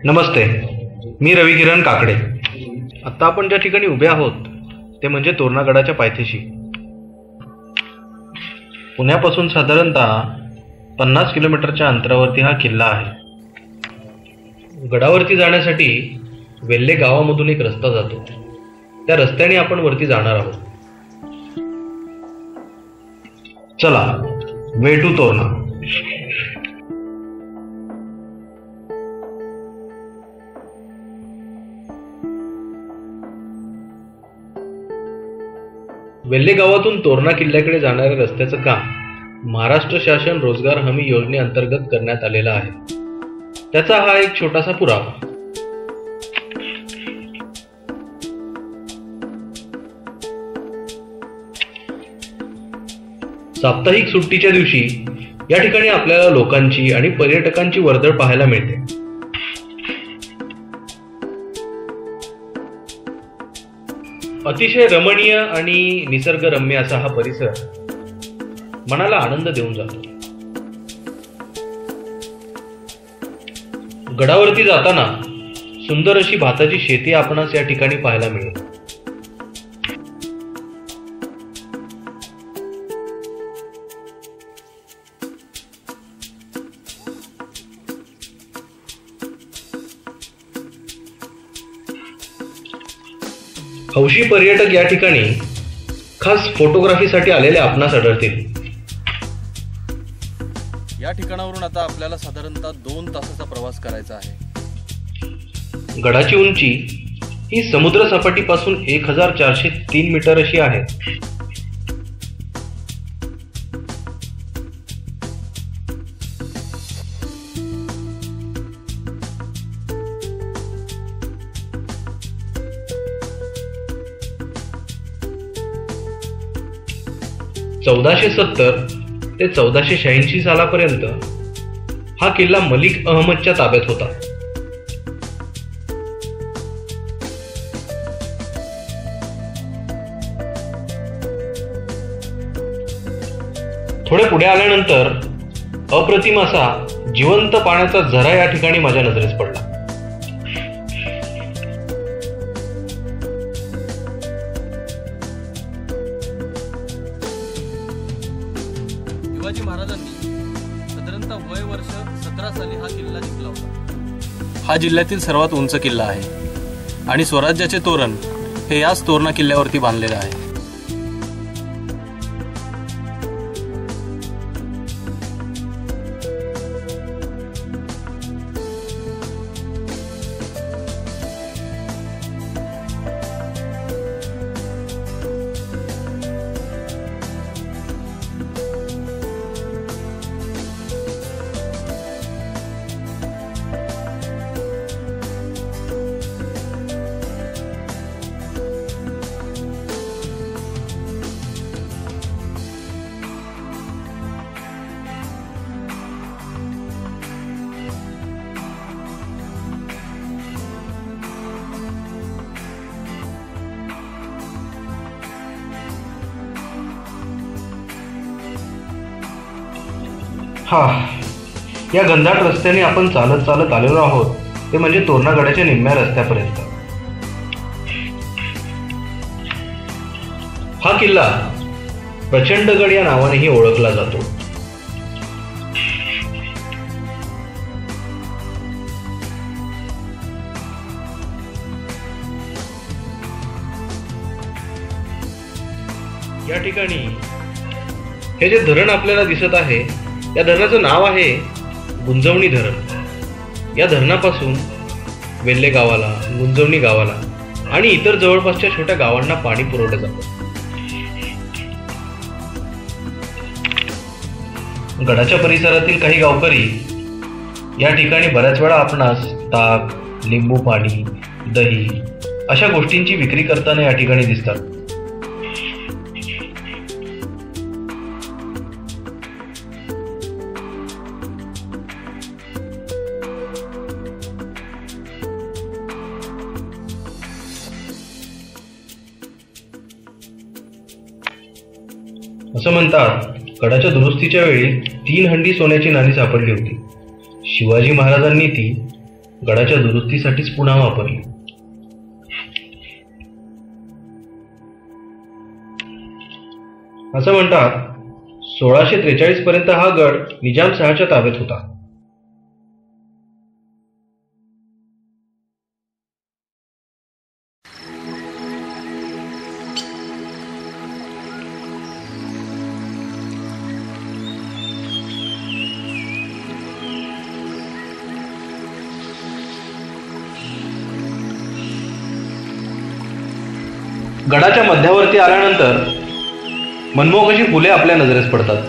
नमस्ते, मी रविकिरण काकडे. आत्ता आपण ज्या ठिकाणी उभे आहोत ते म्हणजे तोरणागडाच्या पायथ्याशी. पुण्यापासून साधारणतः 50 किलोमीटरच्या अंतरावरती हा किल्ला आहे. गडावरती जाण्यासाठी वेल्हे गावामधून एक रस्ता जातो. त्या रस्त्याने आपण वरती जाणार आहोत. चला, वे टू तोरणा. वेल्हे गावातून तोरणा किल्ल्याकडे जाणाऱ्या रस्त्याचं काम महाराष्ट्र शासन रोजगार हमी योजनेअंतर्गत करण्यात आलेला आहे. त्याचा हा एक छोटासा पुरावा. साप्ताहिक सुट्टीच्या दिवशी या ठिकाणी आपल्याला लोकांची आणि पर्यटकांची वर्दळ पाहायला मिळते. अतिशय रमणीय आणि निसर्गरम्य असा हा परिसर मनाला आनंद देऊन जातो. गडावरती जाताना सुंदर अशी भाताची शेती आपणास या ठिकाणी पाहायला मिळेल. हौशी पर्यटक या ठिकाणी खास फोटोग्राफीसाठी आलेले आपणास आढळतील. या ठिकाणावरून आता आपल्याला साधारणतः 2 तासाचा प्रवास करायचा आहे. गडाची उंची ही समुद्र सपाटीपासून 1403 मीटर अशी आहे. ते 1486 सालापर्यंत हा किल्ला मलिक अहमदच्या ताब्यात होता. थोडे पुढे आल्यानंतर अप्रतिम असा जिवंत पाण्याचा झरा या ठिकाणी माझ्या नजरेस पडला. शिवाजी महाराजांनी साधारणतः वय वर्ष 17 साली हा किल्ला जिंकला होता. हा जिल्ह्यातील सर्वात उंच किल्ला आहे आणि स्वराज्याचे तोरण हे याच तोरणा किल्ल्यावरती बांधलेले आहे. या घनदाट रस्त्याने आपण चालत आलेलो आहोत ते म्हणजे तोरणागडाच्या निम्म्या रस्त्यापर्यंत. हा किल्ला प्रचंडगड या नावानेही ओळखला जातो. या ठिकाणी हे जे धरण आपल्याला दिसत आहे या धरणाचं नाव आहे गुंजवणी धरण. या धरणापासून वेल्हे गावाला, गुंजवणी गावाला आणि इतर जवळपासच्या छोट्या गावांना पाणी पुरवलं जातं. गडाच्या परिसरातील काही गावकरी या ठिकाणी बऱ्याच वेळा आपणास ताक, लिंबू पाणी, दही अशा गोष्टींची विक्री करताना या ठिकाणी दिसतात. असं म्हणतात, गडाच्या दुरुस्तीच्या वेळी 3 हंडी सोन्याची नाणी सापडली होती. शिवाजी महाराजांनी ती गडाच्या दुरुस्तीसाठीच पुन्हा वापरली. असं म्हणतात 1643 पर्यंत हा गड निजामशहाच्या ताब्यात होता. गडाच्या मध्यावरती आल्यानंतर मनमोहक अशी फुले आपल्या नजरेस पडतात.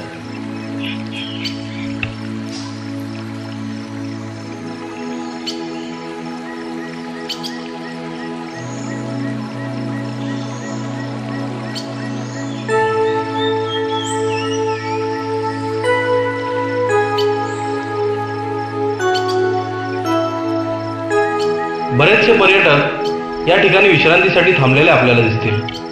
बरेचसे पर्यटक या ठिकाणी विश्रांतीसाठी थांबलेले आपल्याला दिसतील.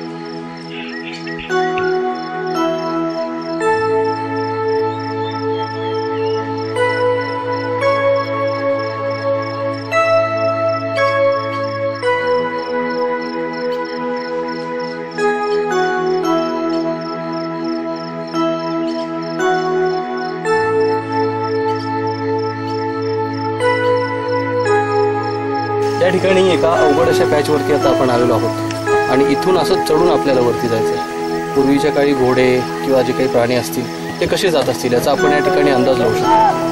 या ठिकाणी एका अवघड अशा पॅचवरती आता आपण आलेलो आहोत आणि इथून असं चढून आपल्याला वरती जायचं आहे. पूर्वीच्या काळी घोडे किंवा जे काही प्राणी असतील ते कसे जात असतील याचा आपण या ठिकाणी अंदाज लावू शकतो.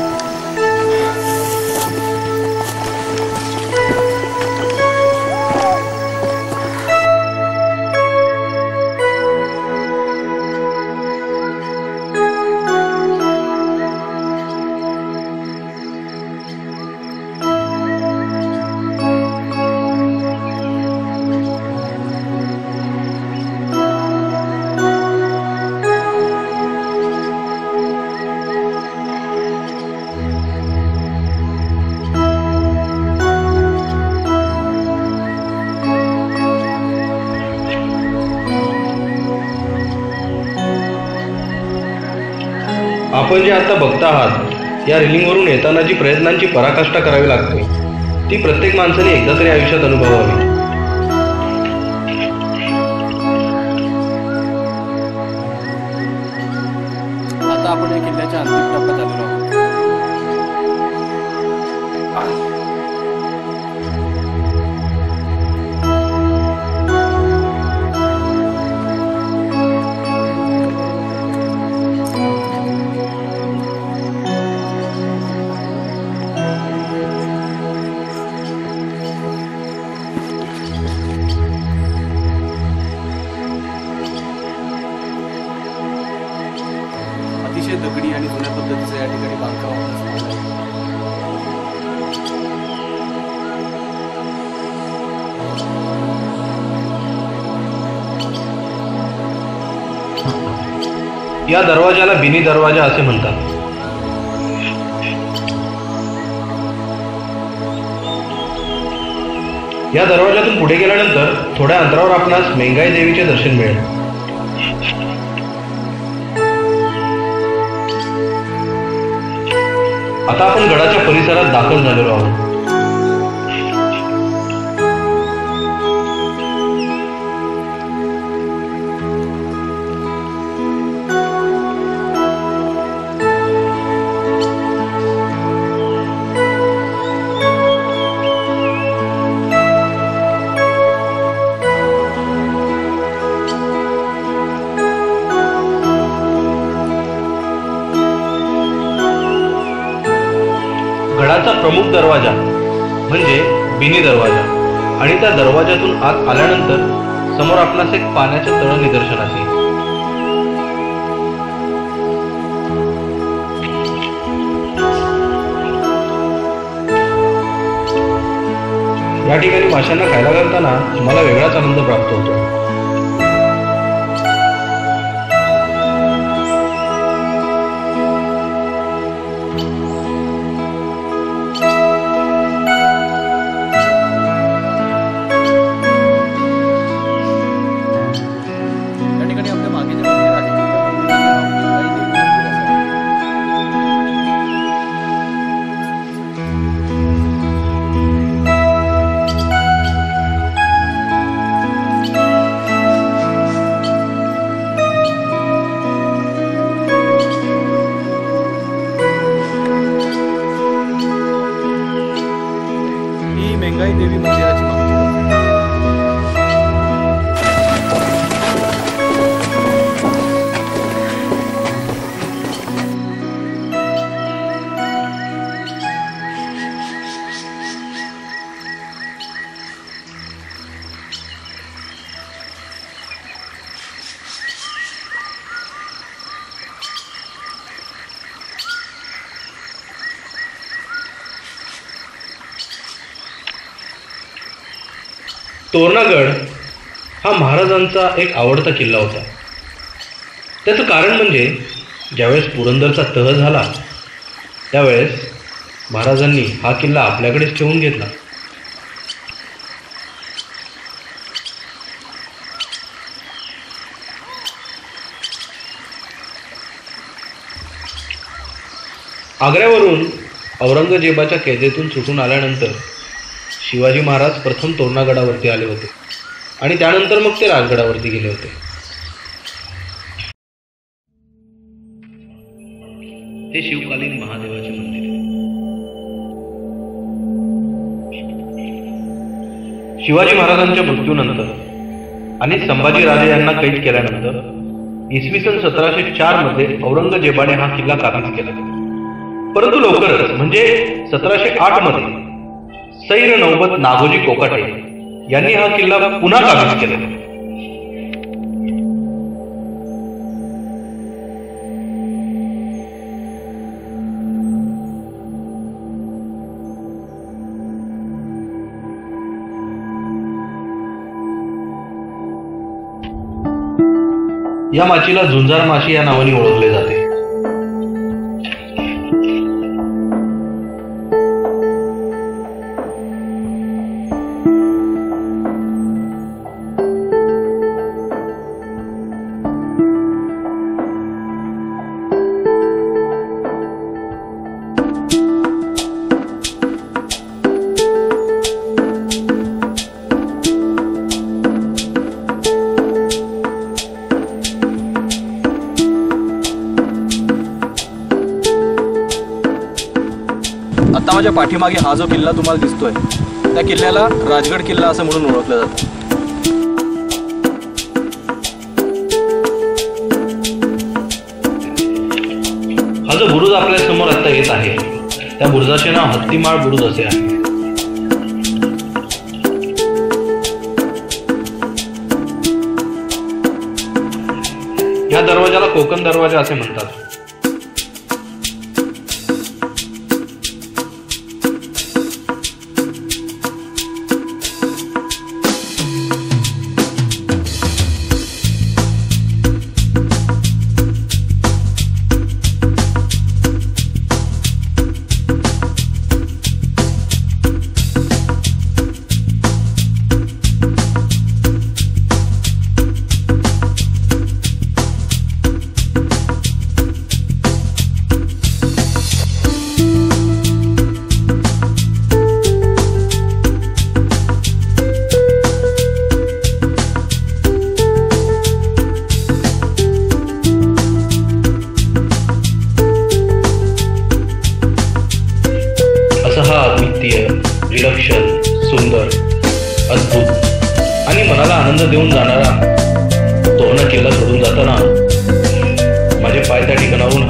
आपण जे आता बघता आहात या रेलिंगवरून येताना जी प्रयत्नांची पराकाष्ठा करावी लागते ती प्रत्येक माणसाने एकदा तरी आयुष्यात अनुभवावी. आता आपण या किल्ल्याच्या अंतिम टप्प्यात आलेलो आहोत. अतिशय दगडी आणि जुन्या पद्धतीचं या ठिकाणी बांधकाम आहे. या दरवाजाला बिनी दरवाजा असे म्हणतात. या दरवाजातून पुढे गेल्यानंतर थोड्या अंतरावर आपणास मेंगाई देवीचे दर्शन मिळेल. आता आपण गडाच्या परिसरात दाखल झालेलो आहोत. गडाचा प्रमुख दरवाजा म्हणजे बिनी दरवाजा आणि त्या दरवाजातून आत आल्यानंतर समोर आपणास एक पाण्याचे तळ निदर्शनास येईल. या ठिकाणी माशांना खायला घालताना मला वेगळाच आनंद प्राप्त होतो. तोरणागड हा महाराजांचा एक आवडता किल्ला होता. त्याचं कारण म्हणजे ज्यावेळेस पुरंदरचा तह झाला त्यावेळेस महाराजांनी हा किल्ला आपल्याकडेच ठेवून घेतला. आग्र्यावरून औरंगजेबाच्या कैदेतून सुटून आल्यानंतर शिवाजी महाराज प्रथम तोरणागडावरती आले होते आणि त्यानंतर मग ते राजगडावरती गेले होते. हे शिवकालीन महादेवाचे मंदिर. शिवाजी महाराजांच्या मृत्यूनंतर आणि संभाजीराजे यांना कैद केल्यानंतर इसवी सन 1704 मध्ये औरंगजेबाने हा किल्ला काबीज केला. परंतु लवकरच म्हणजे 1708 मध्ये सैर नौबत नागोजी कोकाटे यांनी हा किल्ला पुन्हा काबीज केला. या माचीला झुंजार माशी या नावाने ओळखले जाते. आता माझ्या पाठीमागे हा जो किल्ला तुम्हाला दिसतोय त्या किल्ल्याला राजगड किल्ला असं म्हणून ओळखलं जातं. हा जो बुरुज आपल्या समोर आता येत आहे त्या बुरुजाचे नाव हत्तीमाळ बुरुज असे आहे. या दरवाजाला कोकण दरवाजा असे म्हणतात. अद्वितीय, विलक्षण, सुंदर, अद्भुत आणि मनाला आनंद देऊन जाणारा तोरणा किल्ला सोडून जाताना माझे पाय त्या ठिकाणावरून